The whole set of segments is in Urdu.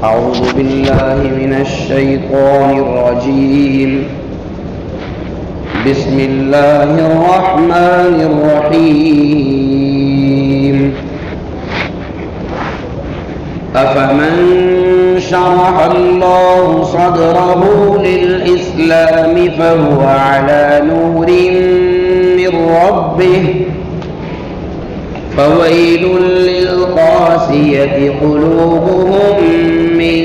أعوذ بالله من الشيطان الرجيم. بسم الله الرحمن الرحيم. أفمن شرح الله صدره للإسلام فهو على نور من ربه فويل للقاسية قلوبهم من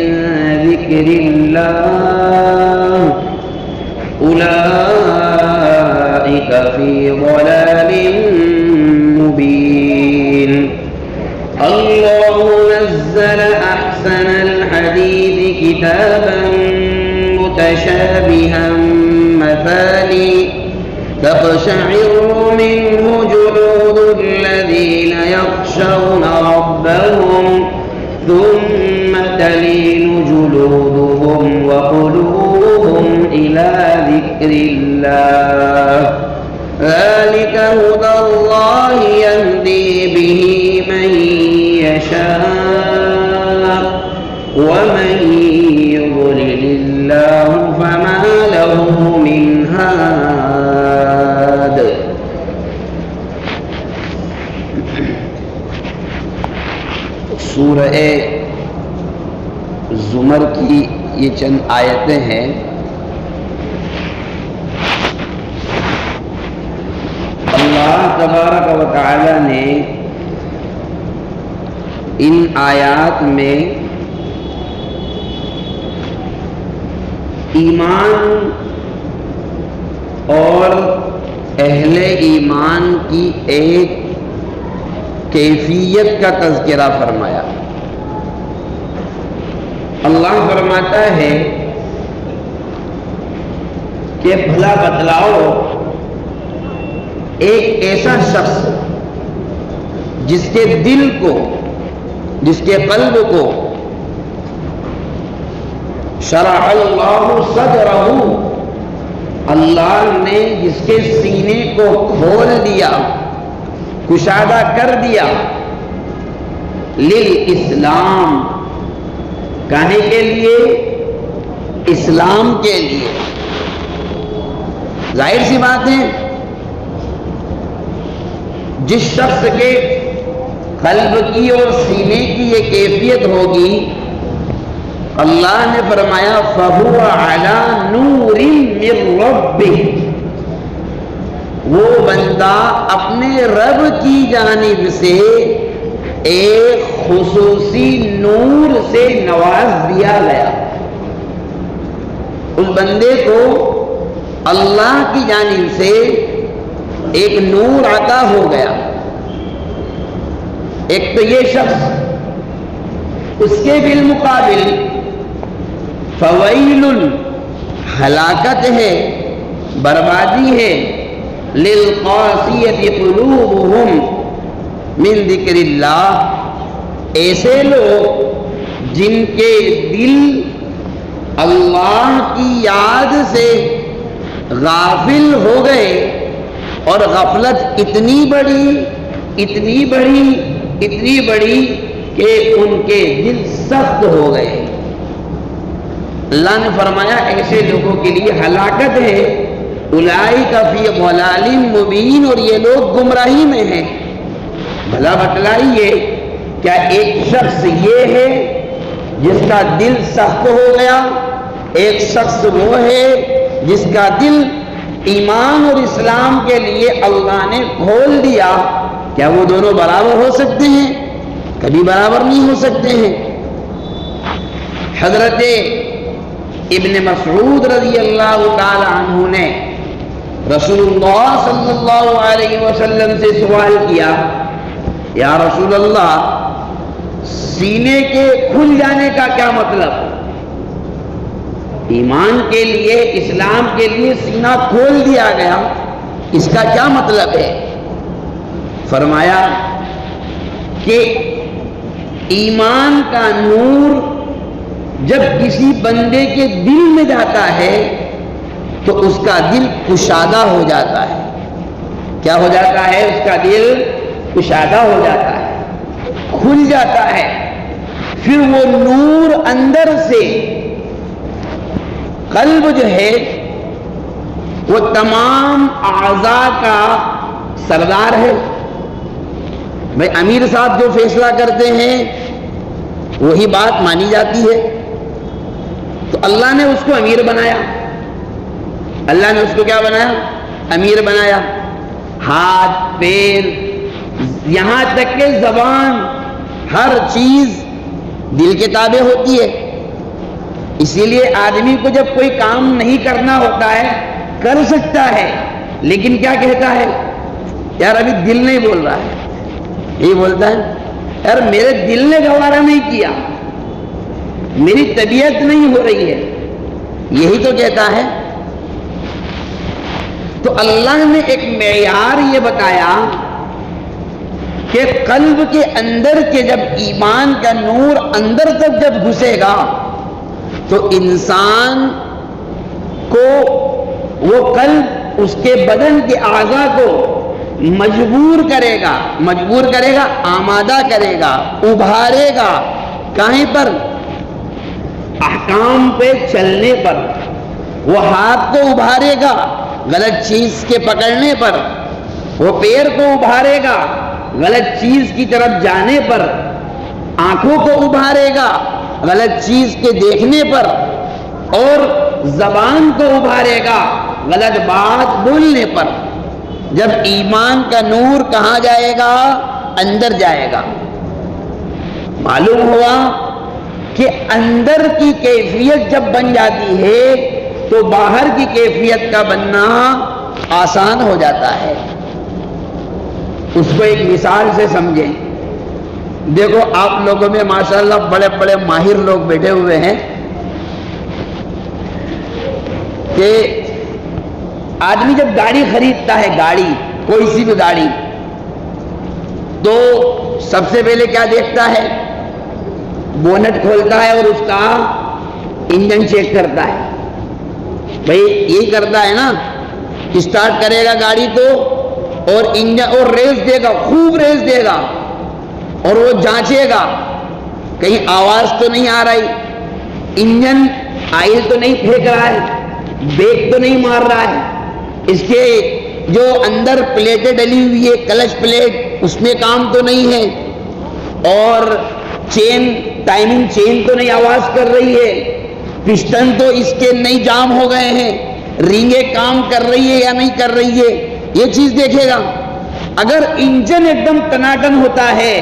ذكر الله أولئك في ضلال مبين. الله نزل أحسن الحديث كتابا متشابها مثاني تقشعر منه جلود الذين يخشون ربهم ثم تلين جلودهم وقلوبهم إلى ذكر الله ذلك هدى الله يهدي به من يشاء ومن يضلل الله فما له من هاد. سورہ زمر کی یہ چند آیتیں ہیں. اللہ تبارک و تعالی نے ان آیات میں ایمان اور اہل ایمان کی ایک کیفیت کا تذکرہ فرمایا. اللہ فرماتا ہے کہ بھلا بتلاؤ ایک ایسا شخص جس کے دل کو، جس کے قلب کو شرح اللہ صدرہ، اللہ نے جس کے سینے کو کھول دیا، کشادہ کر دیا، للاسلام، کہنے کے لیے؟ اسلام کے لیے. ظاہر سی بات ہے جس شخص کے قلب کی اور سینے کی یہ کیفیت ہوگی، اللہ نے فرمایا فَهُوَ عَلَى نُورٍ مِّن رَبِّهِ، وہ بندہ اپنے رب کی جانب سے ایک خصوصی نور سے نواز دیا گیا. اس بندے کو اللہ کی جانب سے ایک نور عطا ہو گیا. ایک تو یہ شخص، اس کے بالمقابل فویل، ہلاکت ہے، بربادی ہے، للقاسیۃ قلوبہم من ذکر اللہ، ایسے لوگ جن کے دل اللہ کی یاد سے غافل ہو گئے، اور غفلت اتنی بڑی کہ ان کے دل سخت ہو گئے. اللہ نے فرمایا ایسے لوگوں کے لیے ہلاکت ہے. اولئک فی ضلال مبین، اور یہ لوگ گمراہی میں ہیں. بھلا بتلائیے کیا ایک شخص یہ ہے جس کا دل سخت ہو گیا، ایک شخص وہ ہے جس کا دل ایمان اور اسلام کے لیے اللہ نے کھول دیا، کیا وہ دونوں برابر ہو سکتے ہیں؟ کبھی برابر نہیں ہو سکتے ہیں. حضرت ابن مسعود رضی اللہ تعالی عنہ نے رسول اللہ صلی اللہ علیہ وسلم سے سوال کیا، یا رسول اللہ، سینے کے کھل جانے کا کیا مطلب؟ ایمان کے لیے، اسلام کے لیے سینہ کھول دیا گیا، اس کا کیا مطلب ہے؟ فرمایا کہ ایمان کا نور جب کسی بندے کے دل میں جاتا ہے تو اس کا دل کشادہ ہو جاتا ہے. کیا ہو جاتا ہے؟ اس کا دل کشادہ ہو جاتا ہے، کھل جاتا ہے. پھر وہ نور اندر سے، قلب جو ہے وہ تمام اعضاء کا سردار ہے. بھائی امیر صاحب جو فیصلہ کرتے ہیں وہی بات مانی جاتی ہے. تو اللہ نے اس کو امیر بنایا. اللہ نے اس کو کیا بنایا؟ امیر بنایا. ہاتھ، پیر، یہاں تک کہ زبان، ہر چیز دل کے تابع ہوتی ہے. اسی لیے آدمی کو جب کوئی کام نہیں کرنا ہوتا ہے کر سکتا ہے، لیکن کیا کہتا ہے؟ یار ابھی دل نہیں بول رہا ہے. یہی بولتا ہے، یار میرے دل نے گوارا نہیں کیا، میری طبیعت نہیں ہو رہی ہے. یہی تو کہتا ہے. تو اللہ نے ایک معیار یہ بتایا کہ قلب کے اندر کے جب ایمان کا نور اندر تک جب گھسے گا تو انسان کو وہ قلب اس کے بدن کے اعضاء کو مجبور کرے گا، آمادہ کرے گا، ابھارے گا. کہیں پر؟ احکام پہ چلنے پر. وہ ہاتھ کو ابھارے گا غلط چیز کے پکڑنے پر، وہ پیر کو ابھارے گا غلط چیز کی طرف جانے پر، آنکھوں کو ابھارے گا غلط چیز کے دیکھنے پر، اور زبان کو ابھارے گا غلط بات بولنے پر. جب ایمان کا نور کہاں جائے گا؟ اندر جائے گا. معلوم ہوا کہ اندر کی کیفیت جب بن جاتی ہے تو باہر کی کیفیت کا بننا آسان ہو جاتا ہے. اس کو ایک مثال سے سمجھیں. دیکھو آپ لوگوں میں ماشاءاللہ بڑے بڑے ماہر لوگ بیٹھے ہوئے ہیں کہ آدمی جب گاڑی خریدتا ہے، گاڑی کوئی سی بھی گاڑی، تو سب سے پہلے کیا دیکھتا ہے؟ بونٹ کھولتا ہے اور اس کا انجن چیک کرتا ہے. بھائی یہی کرتا ہے نا. اسٹارٹ کرے گا گاڑی تو اور انجن اور ریس دے گا، خوب ریس دے گا، اور وہ جانچے گا کہیں آواز تو نہیں آ رہی، انجن آئل تو نہیں پھینک رہا ہے، بریک تو نہیں مار رہا ہے، اس کے جو اندر پلیٹیں ڈلی ہوئی ہے کلچ پلیٹ اس میں کام تو نہیں ہے، اور چین ٹائمنگ چین تو نہیں آواز کر رہی ہے، پسٹن تو اس کے نہیں جام ہو گئے ہیں، رینگیں کام کر رہی ہے یا نہیں کر رہی ہے، یہ چیز دیکھے گا. اگر انجن ایک دم ٹناٹن ہوتا ہے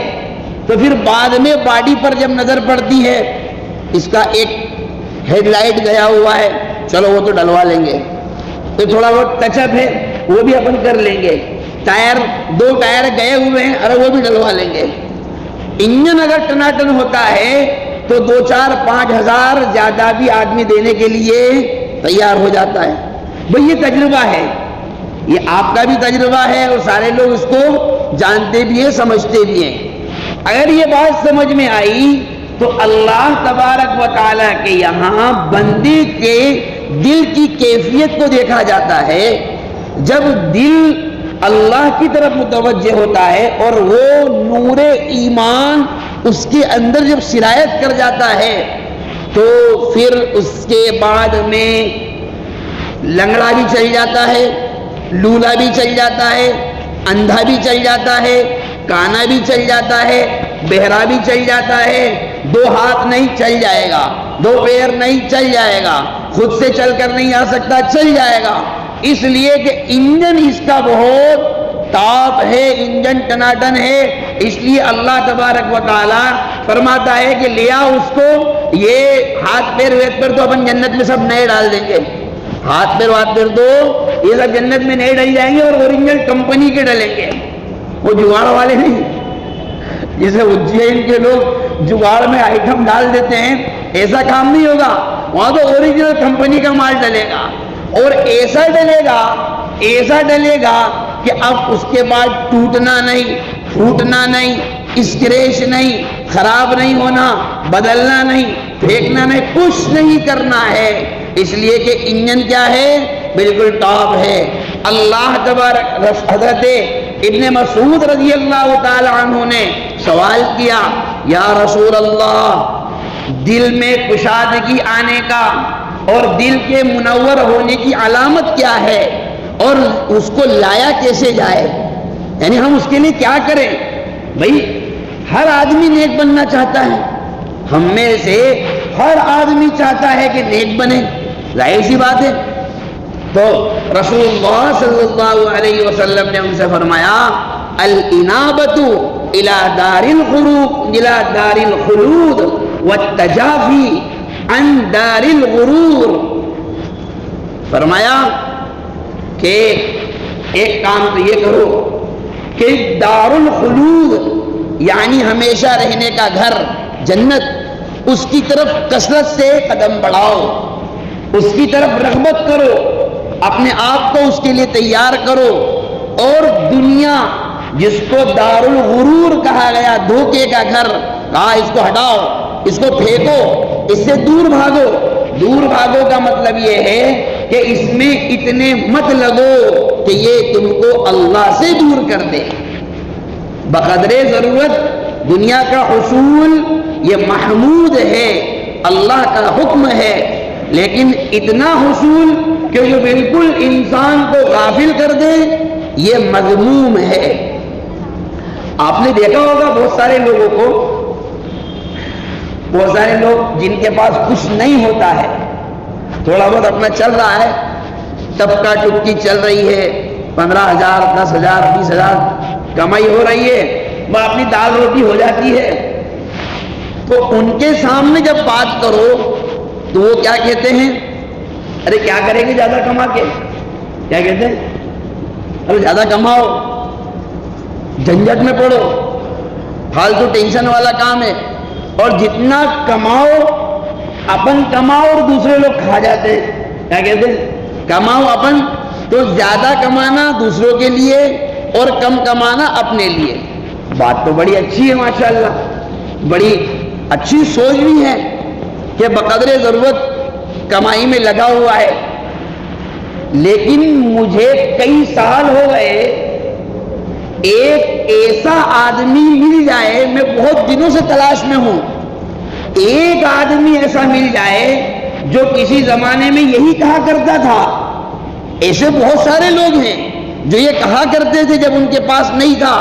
تو پھر بعد میں باڈی پر جب نظر پڑتی ہے اس کا ایک ہیڈ لائٹ گیا ہوا ہے، چلو وہ تو ڈلوا لیں گے، تو تھوڑا بہت ٹچ اپ ہے وہ بھی اپن کر لیں گے، ٹائر 2 ٹائر گئے ہوئے ہیں، ارے وہ بھی ڈلوا لیں گے. انجن اگر ٹناٹن ہوتا ہے تو 2 4 5 ہزار زیادہ بھی آدمی دینے کے لیے تیار ہو جاتا ہے. بھئی یہ تجربہ ہے، یہ آپ کا بھی تجربہ ہے اور سارے لوگ اس کو جانتے بھی ہیں، سمجھتے بھی ہیں. اگر یہ بات سمجھ میں آئی تو اللہ تبارک و تعالیٰ کے یہاں بندے کے دل کی کیفیت کو دیکھا جاتا ہے. جب دل اللہ کی طرف متوجہ ہوتا ہے اور وہ نور ایمان اس کے اندر جب سرایت کر جاتا ہے تو پھر اس کے بعد میں لنگڑا بھی چل جاتا ہے، لولا بھی چل جاتا ہے، اندھا بھی چل جاتا ہے، کانا بھی چل جاتا ہے، بہرا بھی چل جاتا ہے. 2 ہاتھ نہیں چل جائے گا، 2 پیر نہیں چل جائے گا، خود سے چل کر نہیں آ سکتا چل جائے گا. اس لیے کہ انجن اس کا بہت ٹاپ ہے، انجن ٹناٹن ہے. اس لیے اللہ تبارک و تعالی فرماتا ہے کہ لیا اس کو، یہ ہاتھ پیر ویت پر تو اپن جنت میں سب نئے ڈال دیں گے، ہاتھ پیر تو یہ سب جنت میں نئے ڈل جائیں گے اور اوریجنل کمپنی کے ڈلیں گے، وہ جگاڑ والے نہیں. جیسے اجین کے لوگ جگاڑ میں آئٹم ڈال دیتے ہیں، ایسا کام نہیں ہوگا. وہاں تو اوریجنل کمپنی کا مال ڈلے گا، اور ایسا ڈلے گا کہ اب اس کے بعد ٹوٹنا نہیں، پھوٹنا نہیں، اسکریچ نہیں، خراب نہیں ہونا، بدلنا نہیں، پھینکنا نہیں، کچھ نہیں کرنا ہے. اس لیے کہ انجن کیا ہے؟ بالکل ٹاپ ہے. اللہ تبارک حضرت ابن مسعود رضی اللہ تعالی عنہ نے سوال کیا یا رسول اللہ دل میں کشادگی آنے کا اور دل کے منور ہونے کی علامت کیا ہے اور اس کو لایا کیسے جائے، یعنی ہم اس کے لیے کیا کریں؟ بھائی ہر آدمی نیک بننا چاہتا ہے، ہم میں سے ہر آدمی چاہتا ہے کہ نیک بنے، ظاہر سی بات ہے۔ تو رسول اللہ صلی اللہ علیہ وسلم نے ان سے فرمایا الانابۃ الی دار الخلود والتجافی عن دار الغرور، فرمایا کہ ایک کام تو یہ کرو کہ دار الخلود یعنی ہمیشہ رہنے کا گھر جنت، اس کی طرف کثرت سے قدم بڑھاؤ، اس کی طرف رغبت کرو، اپنے آپ کو اس کے لیے تیار کرو، اور دنیا جس کو دار الغرور کہا گیا، دھوکے کا گھر کہا، اس کو ہٹاؤ، اس کو پھینکو، اس سے دور بھاگو۔ دور بھاگو کا مطلب یہ ہے کہ اس میں اتنے مت لگو کہ یہ تم کو اللہ سے دور کر دے۔ بقدر ضرورت دنیا کا حصول یہ محمود ہے، اللہ کا حکم ہے، لیکن اتنا حصول کہ جو بالکل انسان کو غافل کر دے یہ مذموم ہے۔ آپ نے دیکھا ہوگا بہت سارے لوگوں کو، بہت سارے لوگ جن کے پاس کچھ نہیں ہوتا ہے، تھوڑا بہت اپنا چل رہا ہے، ٹپکا ٹپکی چل رہی ہے، 15,000 10,000 20,000 کمائی ہو رہی ہے، وہ اپنی دال روٹی ہو جاتی ہے، تو ان کے سامنے جب بات کرو تو وہ کیا کہتے ہیں؟ ارے کیا کریں گے زیادہ کما کے؟ کیا کہتے ہیں؟ ارے زیادہ کماؤ، جھنجٹ میں پڑو، فالتو ٹینشن والا کام ہے، اور جتنا کماؤ اپن کماؤ اور دوسرے لوگ کھا جاتے ہیں۔ کیا کہتے ہیں؟ کماؤ اپن، تو زیادہ کمانا دوسروں کے لیے اور کم کمانا اپنے لیے۔ بات تو بڑی اچھی ہے ماشاءاللہ، بڑی اچھی سوچ بھی ہے کہ بقدر ضرورت کمائی میں لگا ہوا ہے، لیکن مجھے کئی سال ہو گئے ایک ایسا آدمی مل جائے، میں بہت دنوں سے تلاش میں ہوں، ایک آدمی ایسا مل جائے جو کسی زمانے میں یہی کہا کرتا تھا۔ ایسے بہت سارے لوگ ہیں جو یہ کہا کرتے تھے جب ان کے پاس نہیں تھا،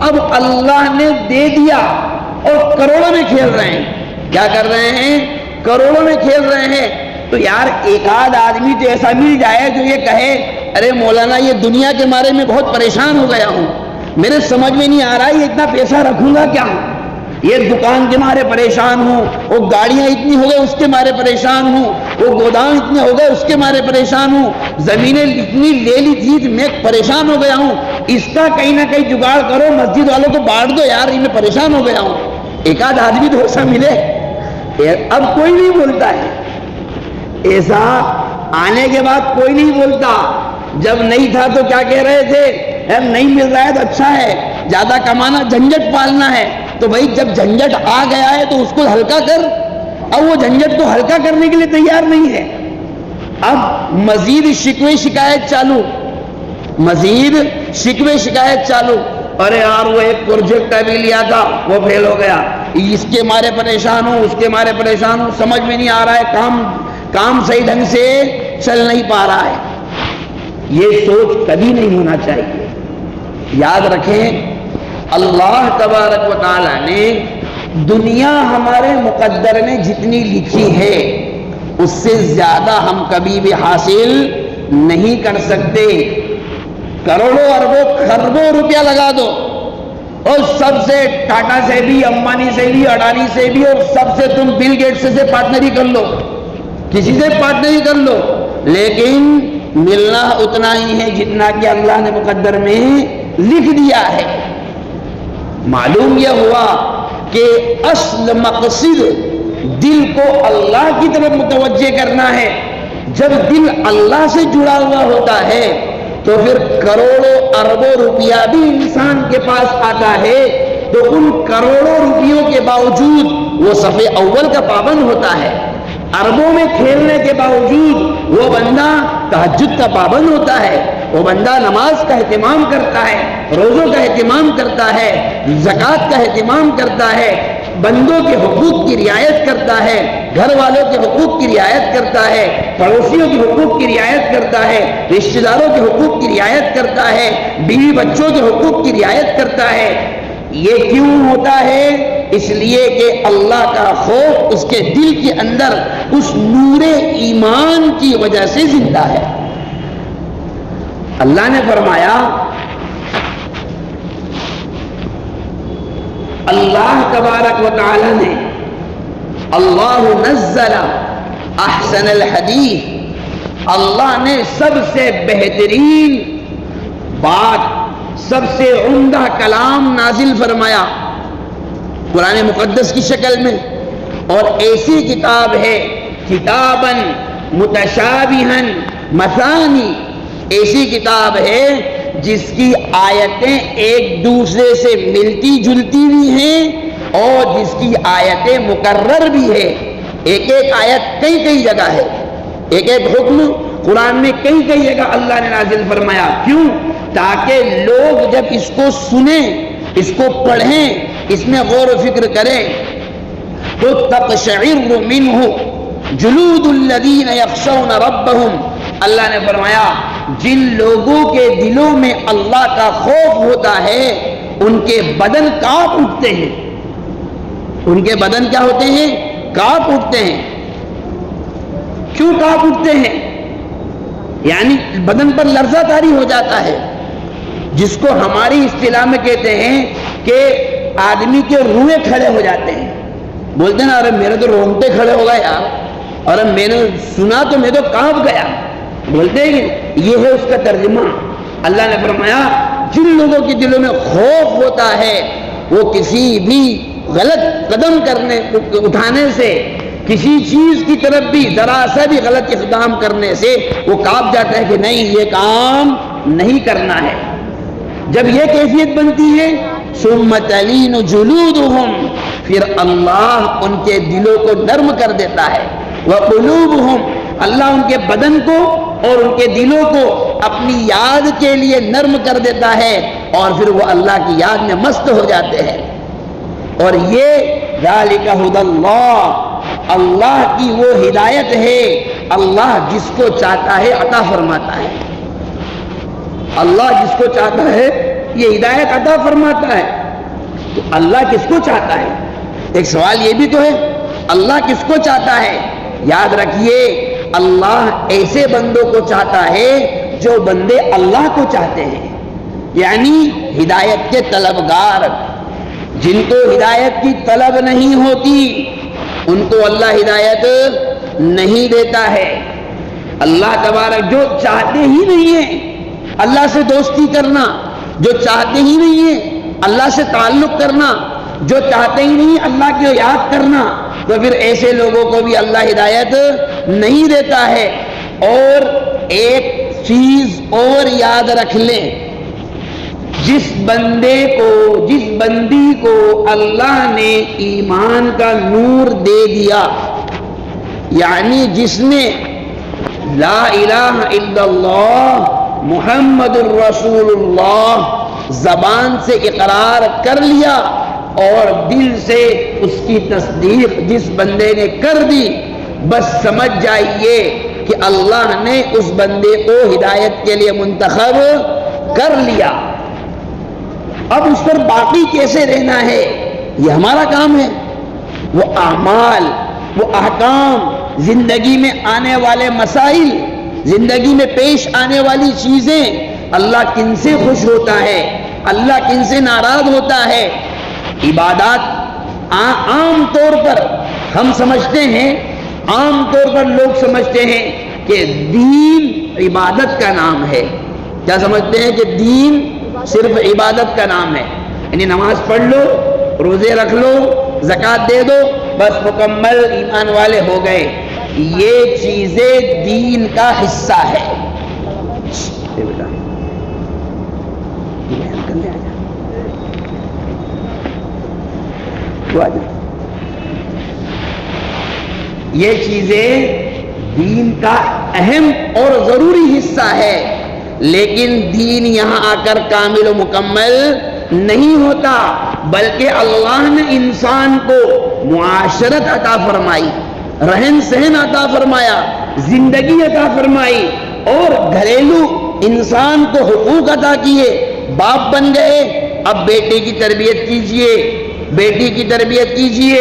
اب اللہ نے دے دیا اور کروڑوں میں کھیل رہے ہیں۔ کیا کر رہے ہیں؟ کروڑوں میں کھیل رہے ہیں۔ تو یار ایک آدھ آدمی تو ایسا مل جائے جو یہ کہے ارے مولانا یہ دنیا کے مارے میں بہت پریشان ہو گیا ہوں، میرے سمجھ میں نہیں آ رہا یہ اتنا پیسہ رکھوں گا کیا، یہ دکان کے مارے پریشان ہوں، وہ گاڑیاں اتنی ہو گئے اس کے مارے پریشان ہوں، وہ گودام اتنے ہو گئے اس کے مارے پریشان ہوں، زمینیں اتنی لے لی تھی میں پریشان ہو گیا ہوں، اس کا کہیں نہ کہیں جگاڑ کرو، مسجد والوں کو بانٹ دو یار، میں پریشان ہو گیا ہوں۔ ایک آدھ آدمی تو ایسا ملے، اب کوئی نہیں بولتا ہے ایسا، آنے کے بعد کوئی نہیں بولتا۔ جب نہیں تھا تو کیا کہہ رہے تھے؟ نہیں مل رہا ہے تو اچھا ہے، زیادہ کمانا جھنجٹ پالنا ہے، تو بھائی جب جھنجٹ آ گیا ہے تو اس کو ہلکا کر، اب وہ جھنجٹ کو ہلکا کرنے کے لیے تیار نہیں ہے، اب مزید شکوے شکایت چالو، مزید شکوے شکایت چالو، ارے یار وہ ایک پروجیکٹ ابھی لیا تھا وہ فیل ہو گیا، اس کے مارے پریشان ہوں، اس کے مارے پریشان ہوں، سمجھ میں نہیں آ رہا ہے، کام صحیح ڈھنگ سے چل نہیں پا رہا ہے۔ یہ سوچ کبھی نہیں ہونا چاہیے۔ یاد رکھیں اللہ تبارک و تعالی نے دنیا ہمارے مقدر میں جتنی لکھی ہے اس سے زیادہ ہم کبھی بھی حاصل نہیں کر سکتے۔ کروڑوں اربوں خربوں روپیہ لگا دو اور سب سے ٹاٹا سے بھی، امبانی سے بھی، اڈانی سے بھی، اور سب سے تم بل گیٹس سے پارٹنری کر لو، کسی سے پارٹنری کر لو، لیکن ملنا اتنا ہی ہے جتنا کہ اللہ نے مقدر میں لکھ دیا ہے۔ معلوم یہ ہوا کہ اصل مقصد دل کو اللہ کی طرف متوجہ کرنا ہے۔ جب دل اللہ سے جڑا ہوا ہوتا ہے تو پھر کروڑوں اربوں روپیہ بھی انسان کے پاس آتا ہے تو ان کروڑوں روپیوں کے باوجود وہ صف اول کا پابند ہوتا ہے، اربوں میں کھیلنے کے باوجود وہ بندہ تہجد کا پابند ہوتا ہے، وہ بندہ نماز کا اہتمام کرتا ہے، روزوں کا اہتمام کرتا ہے، زکوٰۃ کا اہتمام کرتا ہے، بندوں کے حقوق کی رعایت کرتا ہے، گھر والوں کے حقوق کی رعایت کرتا ہے، پڑوسیوں کے حقوق کی رعایت کرتا ہے، رشتہ داروں کے حقوق کی رعایت کرتا ہے، بیوی بچوں کے حقوق کی رعایت کرتا ہے۔ یہ کیوں ہوتا ہے؟ اس لیے کہ اللہ کا خوف اس کے دل کے اندر اس نور ایمان کی وجہ سے زندہ ہے۔ اللہ نے فرمایا، اللہ تبارک و تعالی نے، اللہ نزل احسن الحدیث، اللہ نے سب سے بہترین بات، سب سے عمدہ کلام نازل فرمایا قرآن مقدس کی شکل میں، اور ایسی کتاب ہے کتاباً متشابہاً مثانی، ایسی کتاب ہے جس کی آیتیں ایک دوسرے سے ملتی جلتی بھی ہیں اور جس کی آیتیں مکرر بھی ہے۔ ایک ایک آیت کئی کئی جگہ ہے، ایک ایک حکم قرآن میں کئی کئی جگہ اللہ نے نازل فرمایا۔ کیوں؟ تاکہ لوگ جب اس کو سنیں، اس کو پڑھیں، اس میں غور و فکر کریں تو تقشعر منہ جلود الذین یخشون ربہم، اللہ نے فرمایا جن لوگوں کے دلوں میں اللہ کا خوف ہوتا ہے ان کے بدن کانپ اٹھتے ہیں۔ ان کے بدن کیا ہوتے ہیں؟ کانپ اٹھتے ہیں۔ کیوں کانپ اٹھتے ہیں؟ یعنی بدن پر لرزہ طاری ہو جاتا ہے، جس کو ہماری اصطلاح میں کہتے ہیں کہ آدمی کے روئے کھڑے ہو جاتے ہیں۔ بولتے ہیں نا، ارے میرے تو رونگٹے کھڑے ہو گئے یار، اور میں نے سنا تو میں تو کانپ گیا، بولتے ہیں کہ یہ ہے اس کا ترجمہ۔ اللہ نے فرمایا جن لوگوں کے دلوں میں خوف ہوتا ہے وہ کسی بھی غلط قدم اٹھانے سے، کسی چیز کی طرف بھی ذرا سا بھی غلط اقدام کرنے سے وہ کانپ جاتا ہے کہ نہیں، یہ کام نہیں کرنا ہے۔ جب یہ کیفیت بنتی ہے ثم تلین جلودہم، پھر اللہ ان کے دلوں کو نرم کر دیتا ہے، وقلوبہم، اللہ ان کے بدن کو اور ان کے دلوں کو اپنی یاد کے لیے نرم کر دیتا ہے، اور پھر وہ اللہ کی یاد میں مست ہو جاتے ہیں۔ اور یہ ذالک ھدی اللہ، اللہ کی وہ ہدایت ہے، اللہ جس کو چاہتا ہے عطا فرماتا ہے۔ اللہ جس کو چاہتا ہے یہ ہدایت عطا فرماتا ہے۔ تو اللہ کس کو چاہتا ہے؟ ایک سوال یہ بھی تو ہے، اللہ کس کو چاہتا ہے؟ یاد رکھیے، اللہ ایسے بندوں کو چاہتا ہے جو بندے اللہ کو چاہتے ہیں، یعنی ہدایت کے طلبگار۔ جن کو ہدایت کی طلب نہیں ہوتی ان کو اللہ ہدایت نہیں دیتا ہے۔ اللہ تبارک جو چاہتے ہی نہیں ہیں اللہ سے دوستی کرنا، جو چاہتے ہی نہیں ہیں اللہ سے تعلق کرنا، جو چاہتے ہی نہیں اللہ کی یاد کرنا، تو پھر ایسے لوگوں کو بھی اللہ ہدایت نہیں دیتا ہے۔ اور ایک چیز اور یاد رکھ لیں، جس بندی کو اللہ نے ایمان کا نور دے دیا، یعنی جس نے لا الہ الا اللہ محمد الرسول اللہ زبان سے اقرار کر لیا اور دل سے اس کی تصدیق جس بندے نے کر دی، بس سمجھ جائیے کہ اللہ نے اس بندے کو ہدایت کے لیے منتخب کر لیا۔ اب اس پر باقی کیسے رہنا ہے یہ ہمارا کام ہے۔ وہ اعمال، وہ احکام، زندگی میں آنے والے مسائل، زندگی میں پیش آنے والی چیزیں، اللہ کن سے خوش ہوتا ہے، اللہ کن سے ناراض ہوتا ہے۔ عبادات عام طور پر ہم سمجھتے ہیں، عام طور پر لوگ سمجھتے ہیں کہ دین عبادت کا نام ہے۔ کیا سمجھتے ہیں کہ دین صرف عبادت کا نام ہے، یعنی نماز پڑھ لو، روزے رکھ لو، زکوٰۃ دے دو، بس مکمل ایمان والے ہو گئے۔ یہ چیزیں دین کا حصہ ہے۔ یہ چیزیں دین کا اہم اور ضروری حصہ ہے، لیکن دین یہاں آ کر کامل و مکمل نہیں ہوتا، بلکہ اللہ نے انسان کو معاشرت عطا فرمائی، رہن سہن عطا فرمایا، زندگی عطا فرمائی، اور گھریلو انسان کو حقوق عطا کیے۔ باپ بن گئے، اب بیٹے کی تربیت کیجئے، بیٹی کی تربیت کیجئے،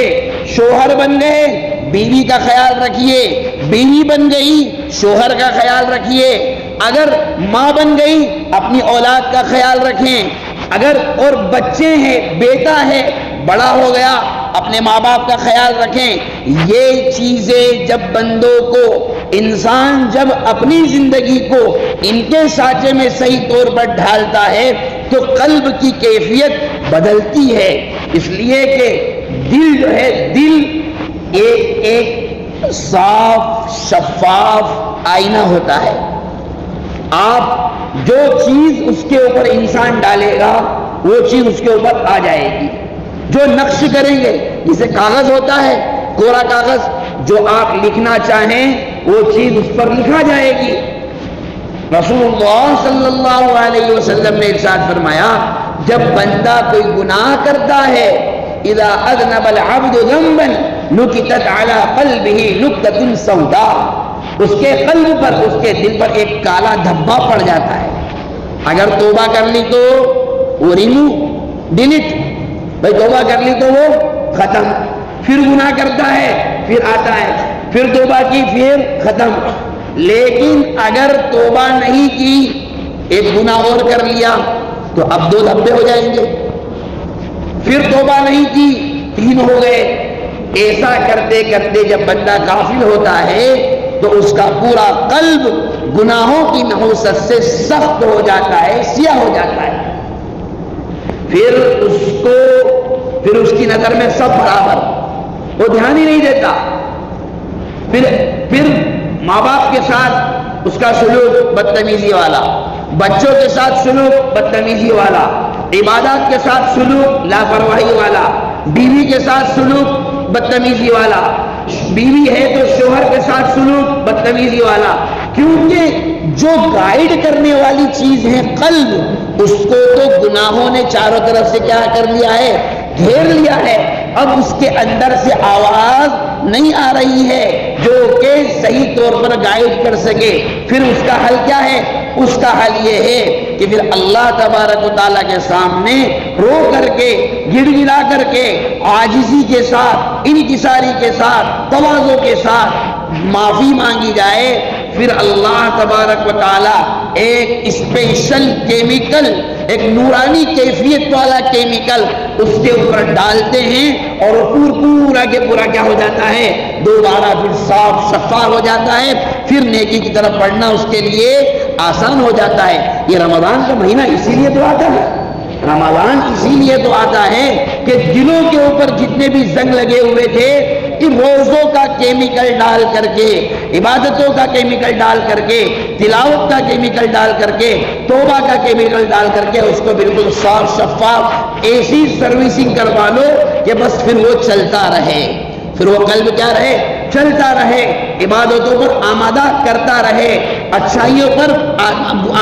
شوہر بن گئے، بیوی کا خیال رکھیے، بیوی بن گئی، شوہر کا خیال رکھیے، اگر ماں بن گئی اپنی اولاد کا خیال رکھیں، اگر اور بچے ہیں، بیٹا ہے، بڑا ہو گیا، اپنے ماں باپ کا خیال رکھیں۔ یہ چیزیں جب بندوں کو، انسان جب اپنی زندگی کو ان کے سانچے میں صحیح طور پر ڈھالتا ہے تو قلب کی کیفیت بدلتی ہے، اس لیے کہ دل جو ہے، دل ایک صاف شفاف آئینہ ہوتا ہے۔ آپ جو چیز اس کے اوپر انسان ڈالے گا وہ چیز اس کے اوپر آ جائے گی۔ جو نقش کریں گے، جسے کاغذ ہوتا ہے، کوڑا کاغذ، جو آپ لکھنا چاہیں وہ چیز اس پر لکھا جائے گی۔ رسول اللہ صلی اللہ علیہ وسلم نے ارشاد فرمایا، جب بندہ کوئی گناہ کرتا ہے، اذا اذنب العبد ذنبا نکتت علی قلبہ نکتۃ سوداء، اس کے قلب پر، اس کے دل پر ایک کالا دھبا پڑ جاتا ہے۔ اگر توبہ کر لی تو وہ ریمو، ڈیلیٹ، بھائی توبہ کر لی تو وہ ختم، پھر گناہ کرتا ہے، پھر آتا ہے، پھر توبہ کی، پھر ختم۔ لیکن اگر توبہ نہیں کی، ایک گناہ اور کر لیا تو اب 2 دھبے ہو جائیں گے، پھر توبہ نہیں کی 3 ہو گئے۔ ایسا کرتے کرتے جب بندہ غافل ہوتا ہے تو اس کا پورا قلب گناہوں کی نحوست سے سخت ہو جاتا ہے، سیاہ ہو جاتا ہے۔ پھر اس کی نظر میں سب برابر، وہ دھیان ہی نہیں دیتا۔ پھر ماں باپ کے ساتھ اس کا سلوک بدتمیزی والا، بچوں کے ساتھ سلوک بدتمیزی والا، عبادات کے ساتھ سلوک لاپرواہی والا، بیوی کے ساتھ سلوک بدتمیزی والا، بیوی ہے تو شوہر کے ساتھ سلوک بدتمیزی والا۔ کیونکہ جو گائیڈ کرنے والی چیز ہے قلب، اس کو تو گناہوں نے چاروں طرف سے کیا کر لیا ہے، گھیر لیا ہے۔ اب اس کے اندر سے آواز نہیں آ رہی ہے جو کہ صحیح طور پر گائیڈ کر سکے۔ پھر اس کا حل کیا ہے؟ اس کا حل یہ ہے کہ پھر اللہ تبارک و تعالیٰ کے سامنے رو کر کے، گڑ گڑا کر کے، عاجزی کے ساتھ، انکساری کے ساتھ، تواضع کے ساتھ معافی مانگی جائے۔ پھر اللہ تبارک و تعالیٰ ایک اسپیشل کیمیکل، ایک نورانی کیفیت والا کیمیکل اس کے اوپر ڈالتے ہیں، اور پورا کے پورا کیا ہو جاتا ہے، دوبارہ پھر صاف شفاف ہو جاتا ہے۔ پھر نیکی کی طرف بڑھنا اس کے لیے آسان ہو جاتا ہے۔ یہ رمضان کا مہینہ اسی لیے تو آتا ہے، رمضان اسی لیے تو آتا ہے کہ دلوں کے اوپر جتنے بھی زنگ لگے ہوئے تھے، کہ روزوں کا کیمیکل ڈال کر کے، عبادتوں کا کیمیکل ڈال کر کے، تلاوت کا کیمیکل ڈال کر کے، توبہ کا کیمیکل ڈال کر کے اس کو بالکل صاف شفاف ایسی سروسنگ کروا لو کہ بس پھر وہ چلتا رہے، پھر وہ قلب کیا رہے، چلتا رہے، عبادتوں پر آمادہ کرتا رہے، اچھائیوں پر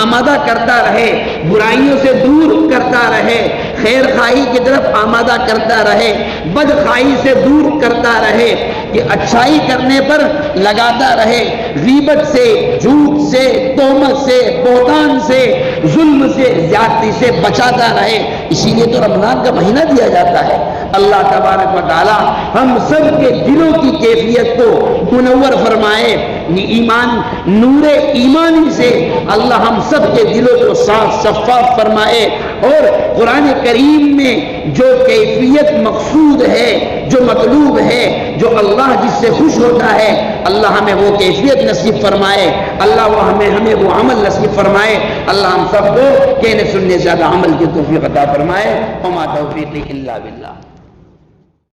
آمادہ کرتا رہے، برائیوں سے دور کرتا رہے، خیر خواہی کی طرف آمادہ کرتا رہے، بد خواہی سے دور کرتا رہے، کہ اچھائی کرنے پر لگاتا رہے، غیبت سے، جھوٹ سے، تہمت سے، بہتان سے، ظلم سے، زیادتی سے بچاتا رہے۔ اسی لیے تو رمضان کا مہینہ دیا جاتا ہے۔ اللہ تبارک و تعالی ہم سب کے دلوں کی کیفیت کو منور فرمائے، ایمان، نور ایمانی سے اللہ ہم سب کے دلوں کو صاف شفاف فرمائے، اور قرآن کریم میں جو کیفیت مقصود ہے، جو مطلوب ہے، جو اللہ جس سے خوش ہوتا ہے، اللہ ہمیں وہ کیفیت نصیب فرمائے، اللہ وہ ہمیں وہ عمل نصیب فرمائے، اللہ ہم سب کو کہنے سننے زیادہ عمل کی توفیق عطا فرمائے۔ وما توفیقی الا باللہ۔